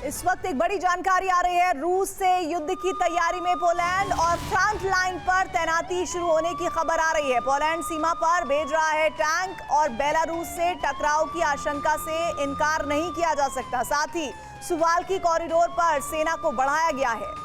इस वक्त एक बड़ी जानकारी आ रही है। रूस से युद्ध की तैयारी में पोलैंड और फ्रंट लाइन पर तैनाती शुरू होने की खबर आ रही है। पोलैंड सीमा पर भेज रहा है टैंक और बेलारूस से टकराव की आशंका से इनकार नहीं किया जा सकता। साथ ही सुवाल्की कॉरिडोर पर सेना को बढ़ाया गया है।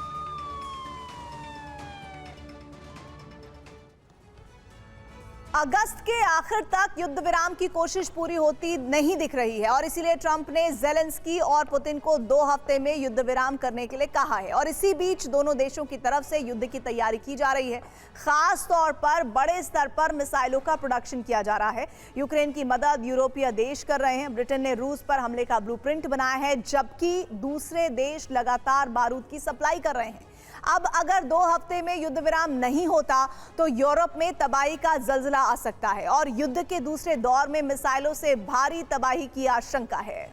अगस्त के आखिर तक युद्ध विराम की कोशिश पूरी होती नहीं दिख रही है और इसीलिए ट्रंप ने ज़ेलेंस्की और पुतिन को 2 हफ्ते में युद्ध विराम करने के लिए कहा है। और इसी बीच दोनों देशों की तरफ से युद्ध की तैयारी की जा रही है। खास तौर पर बड़े स्तर पर मिसाइलों का प्रोडक्शन किया जा रहा है। यूक्रेन की मदद यूरोपीय देश कर रहे हैं। ब्रिटेन ने रूस पर हमले का ब्लूप्रिंट बनाया है, जबकि दूसरे देश लगातार बारूद की सप्लाई कर रहे हैं। अब अगर 2 हफ्ते में युद्ध विराम नहीं होता तो यूरोप में तबाही का जल्जला आ सकता है और युद्ध के दूसरे दौर में मिसाइलों से भारी तबाही की आशंका है।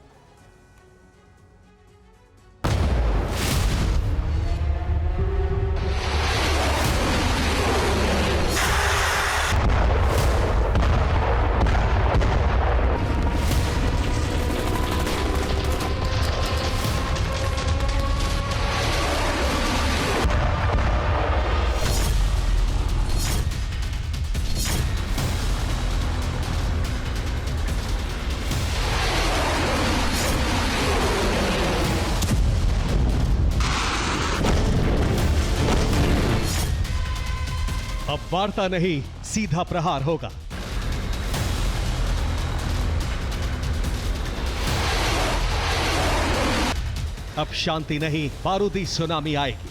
अब वार्ता नहीं, सीधा प्रहार होगा। अब शांति नहीं, बारूदी सुनामी आएगी।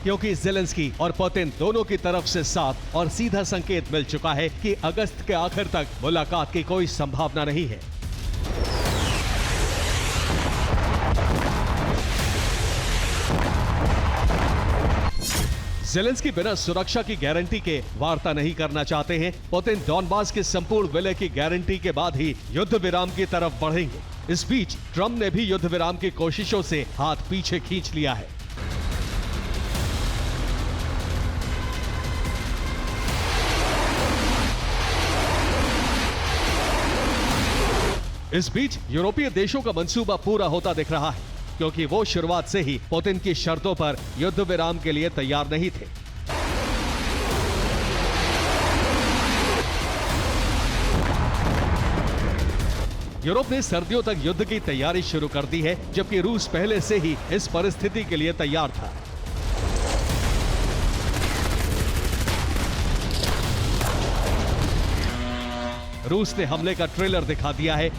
क्योंकि ज़ेलेंस्की और पुतिन दोनों की तरफ से साफ और सीधा संकेत मिल चुका है कि अगस्त के आखिर तक मुलाकात की कोई संभावना नहीं है। ज़ेलेंस्की बिना सुरक्षा की गारंटी के वार्ता नहीं करना चाहते हैं। पुतिन डॉनबास के संपूर्ण विलय की गारंटी के बाद ही युद्ध विराम की तरफ बढ़ेंगे। इस बीच ट्रंप ने भी युद्ध विराम की कोशिशों से हाथ पीछे खींच लिया है। इस बीच यूरोपीय देशों का मंसूबा पूरा होता दिख रहा है, क्योंकि वो शुरुआत से ही पुतिन की शर्तों पर युद्ध विराम के लिए तैयार नहीं थे। यूरोप ने सर्दियों तक युद्ध की तैयारी शुरू कर दी है, जबकि रूस पहले से ही इस परिस्थिति के लिए तैयार था। रूस ने हमले का ट्रेलर दिखा दिया है।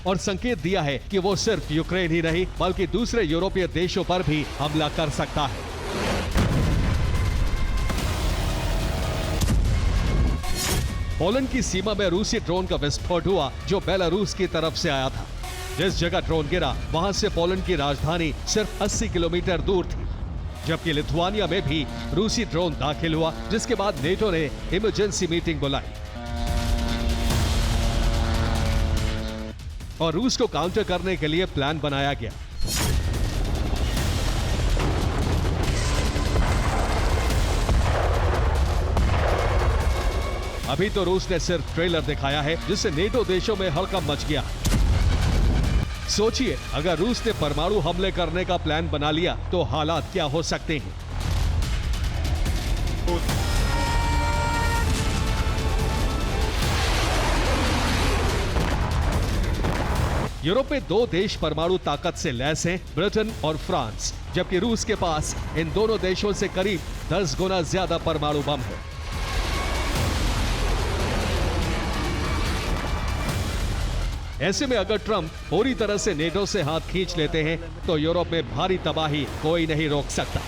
और संकेत दिया है कि वो सिर्फ यूक्रेन ही नहीं बल्कि दूसरे यूरोपीय देशों पर भी हमला कर सकता है। पोलैंड की सीमा में रूसी ड्रोन का विस्फोट हुआ, जो बेलारूस की तरफ से आया था। जिस जगह ड्रोन गिरा वहां से पोलैंड की राजधानी सिर्फ 80 किलोमीटर दूर थी। जबकि लिथुआनिया में भी रूसी ड्रोन दाखिल हुआ, जिसके बाद नेटो ने इमरजेंसी मीटिंग बुलाई और रूस को काउंटर करने के लिए प्लान बनाया गया। अभी तो रूस ने सिर्फ ट्रेलर दिखाया है, जिससे नेटो देशों में हड़कंप मच गया। सोचिए, अगर रूस ने परमाणु हमले करने का प्लान बना लिया तो हालात क्या हो सकते हैं। यूरोप में 2 देश परमाणु ताकत से लैस हैं, ब्रिटेन और फ्रांस, जबकि रूस के पास इन दोनों देशों से करीब 10 गुना ज्यादा परमाणु बम है। ऐसे में अगर ट्रंप पूरी तरह से नेटो से हाथ खींच लेते हैं तो यूरोप में भारी तबाही कोई नहीं रोक सकता।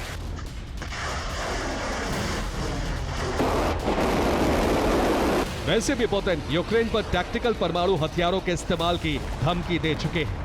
वैसे भी पुतिन यूक्रेन पर टैक्टिकल परमाणु हथियारों के इस्तेमाल की धमकी दे चुके हैं।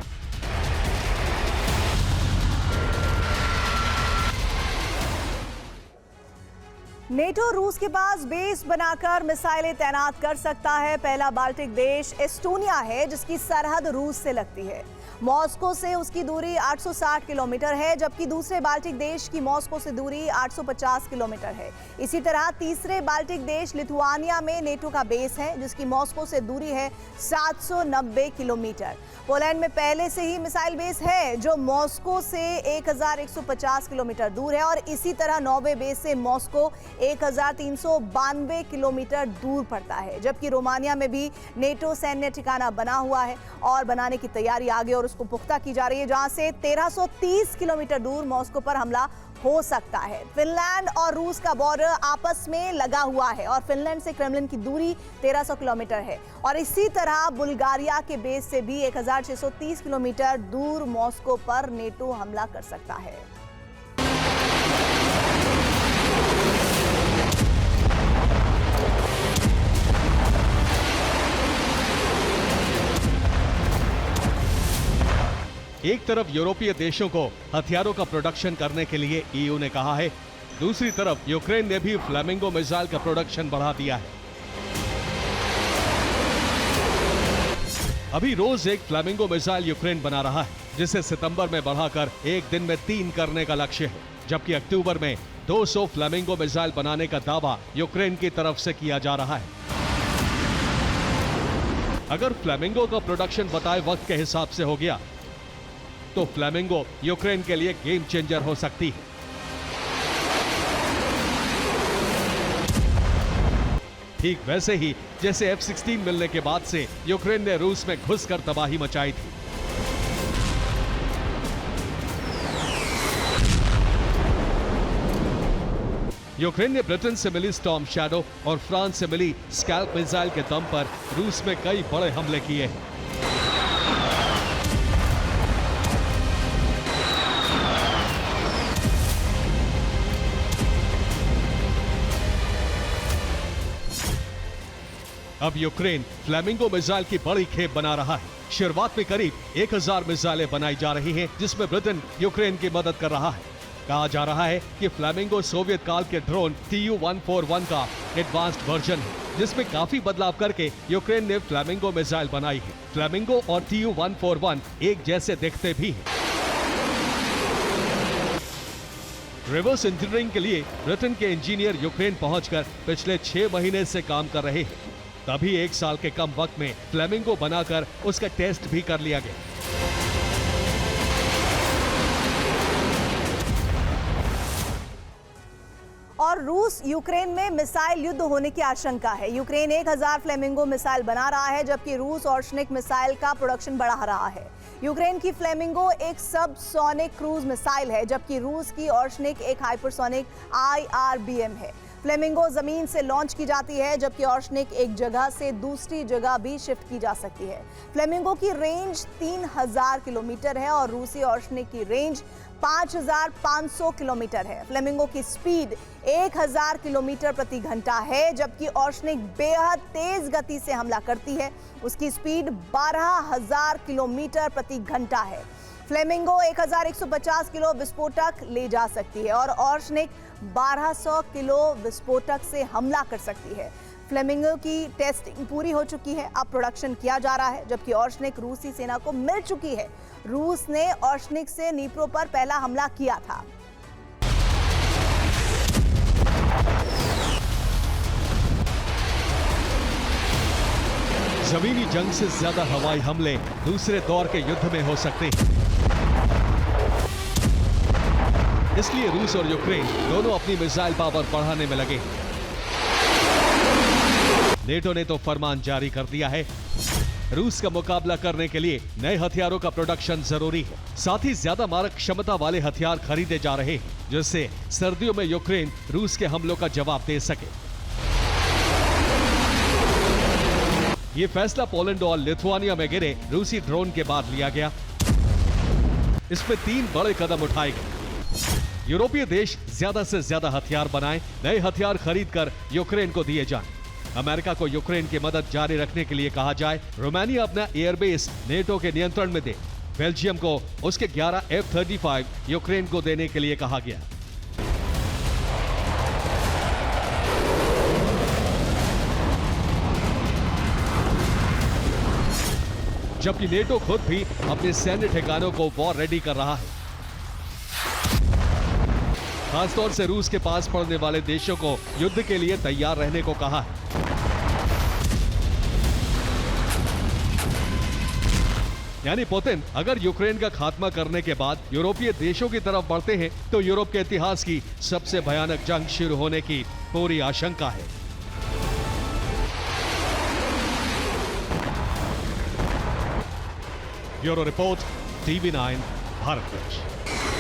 नेटो रूस के पास बेस बनाकर मिसाइलें तैनात कर सकता है। पहला बाल्टिक देश एस्टोनिया है, जिसकी सरहद रूस से लगती है। मॉस्को से उसकी दूरी 860 किलोमीटर है, जबकि दूसरे बाल्टिक देश की मॉस्को से दूरी 850 किलोमीटर है। इसी तरह तीसरे बाल्टिक देश लिथुआनिया में नेटो का बेस है, जिसकी मॉस्को से दूरी है 790 किलोमीटर। पोलैंड में पहले से ही मिसाइल बेस है, जो मॉस्को से 1150 किलोमीटर दूर है, और इसी तरह नॉर्वे बेस से मॉस्को 1392 किलोमीटर दूर पड़ता है। जबकि रोमानिया में भी नेटो सैन्य ठिकाना बना हुआ है और बनाने की तैयारी आगे और उसको पुख्ता की जा रही है, जहां से 1330 किलोमीटर दूर मॉस्को पर हमला हो सकता है। फिनलैंड और रूस का बॉर्डर आपस में लगा हुआ है और फिनलैंड से क्रेमलिन की दूरी 1300 किलोमीटर है, और इसी तरह बुल्गारिया के बेस से भी 1630 किलोमीटर दूर मॉस्को पर नेटो हमला कर सकता है। एक तरफ यूरोपीय देशों को हथियारों का प्रोडक्शन करने के लिए ईयू ने कहा है, दूसरी तरफ यूक्रेन ने भी फ्लेमिंगो मिसाइल का प्रोडक्शन बढ़ा दिया है। अभी रोज एक फ्लेमिंगो मिसाइल यूक्रेन बना रहा है, जिसे सितंबर में बढ़ाकर एक दिन में 3 करने का लक्ष्य है, जबकि अक्टूबर में 200 फ्लेमिंगो मिसाइल बनाने का दावा यूक्रेन की तरफ से किया जा रहा है। अगर फ्लेमिंगो का प्रोडक्शन बताए वक्त के हिसाब से हो गया तो फ्लेमिंगो यूक्रेन के लिए गेम चेंजर हो सकती है। ठीक वैसे ही जैसे F-16 मिलने के बाद से यूक्रेन ने रूस में घुसकर तबाही मचाई थी। यूक्रेन ने ब्रिटेन से मिली स्टॉर्म शैडो और फ्रांस से मिली स्कैल्प मिसाइल के दम पर रूस में कई बड़े हमले किए हैं। अब यूक्रेन फ्लेमिंगो मिसाइल की बड़ी खेप बना रहा है। शुरुआत में करीब 1000 मिसाइलें बनाई जा रही हैं, जिसमें ब्रिटेन यूक्रेन की मदद कर रहा है। कहा जा रहा है कि फ्लेमिंगो सोवियत काल के ड्रोन Tu-141 का एडवांस्ड वर्जन है, जिसमें काफी बदलाव करके यूक्रेन ने फ्लेमिंगो मिसाइल बनाई है। फ्लेमिंगो और Tu-141 एक जैसे दिखते भी हैं। रिवर्स इंजीनियरिंग के लिए ब्रिटेन के इंजीनियर यूक्रेन पहुंचकर पिछले 6 महीने से काम कर रहे हैं। तभी 1 साल के कम वक्त में फ्लेमिंगो बनाकर उसका टेस्ट भी कर लिया गया। और रूस यूक्रेन में मिसाइल युद्ध होने की आशंका है। यूक्रेन 1000 फ्लेमिंगो मिसाइल बना रहा है, जबकि रूस ऑर्शनिक मिसाइल का प्रोडक्शन बढ़ा रहा है। यूक्रेन की फ्लेमिंगो एक सबसोनिक क्रूज मिसाइल है, जबकि रूस की ऑर्शनिक एक हाइपरसोनिक IRBM है। फ्लेमिंगो जमीन से लॉन्च की जाती है, जबकि ऑर्शनिक एक जगह से दूसरी जगह भी शिफ्ट की जा सकती है। फ्लेमिंगो की रेंज 3000 किलोमीटर है और रूसी ऑर्शनिक की रेंज 5500 किलोमीटर है। फ्लेमिंगो की स्पीड 1000 किलोमीटर प्रति घंटा है, जबकि ऑर्शनिक बेहद तेज गति से हमला करती है। उसकी स्पीड 12000 किलोमीटर प्रति घंटा है। फ्लेमिंगो 1150 किलो विस्फोटक ले जा सकती है और ऑर्शनिक 1200 किलो विस्फोटक से हमला कर सकती है। फ्लेमिंगो की टेस्टिंग पूरी हो चुकी है, अब प्रोडक्शन किया जा रहा है, जबकि ऑर्शनिक रूसी सेना को मिल चुकी है। रूस ने ऑर्शनिक से नीप्रो पर पहला हमला किया था। जमीनी जंग से ज्यादा हवाई हमले दूसरे दौर के युद्ध में हो सकते हैं। इसलिए रूस और यूक्रेन दोनों अपनी मिसाइल पावर बढ़ाने में लगे। नेटो ने तो फरमान जारी कर दिया है, रूस का मुकाबला करने के लिए नए हथियारों का प्रोडक्शन जरूरी है। साथ ही ज्यादा मारक क्षमता वाले हथियार खरीदे जा रहे हैं, जिससे सर्दियों में यूक्रेन रूस के हमलों का जवाब दे सके। ये फैसला पोलैंड और लिथुआनिया में गिरे रूसी ड्रोन के बाद लिया गया। इसमें 3 बड़े कदम उठाए गए। यूरोपीय देश ज्यादा से ज्यादा हथियार बनाएं, नए हथियार खरीदकर यूक्रेन को दिए जाएं। अमेरिका को यूक्रेन की मदद जारी रखने के लिए कहा जाए। रोमानिया अपना एयरबेस नेटो के नियंत्रण में दे। बेल्जियम को उसके 11 F-35 यूक्रेन को देने के लिए कहा गया। जबकि नेटो खुद भी अपने सैन्य ठिकानों को वॉर रेडी कर रहा है। खासतौर से रूस के पास पड़ने वाले देशों को युद्ध के लिए तैयार रहने को कहा है। यानी पुतिन अगर यूक्रेन का खात्मा करने के बाद यूरोपीय देशों की तरफ बढ़ते हैं तो यूरोप के इतिहास की सबसे भयानक जंग शुरू होने की पूरी आशंका है। Bureau report, TV9 Bharatvarsh.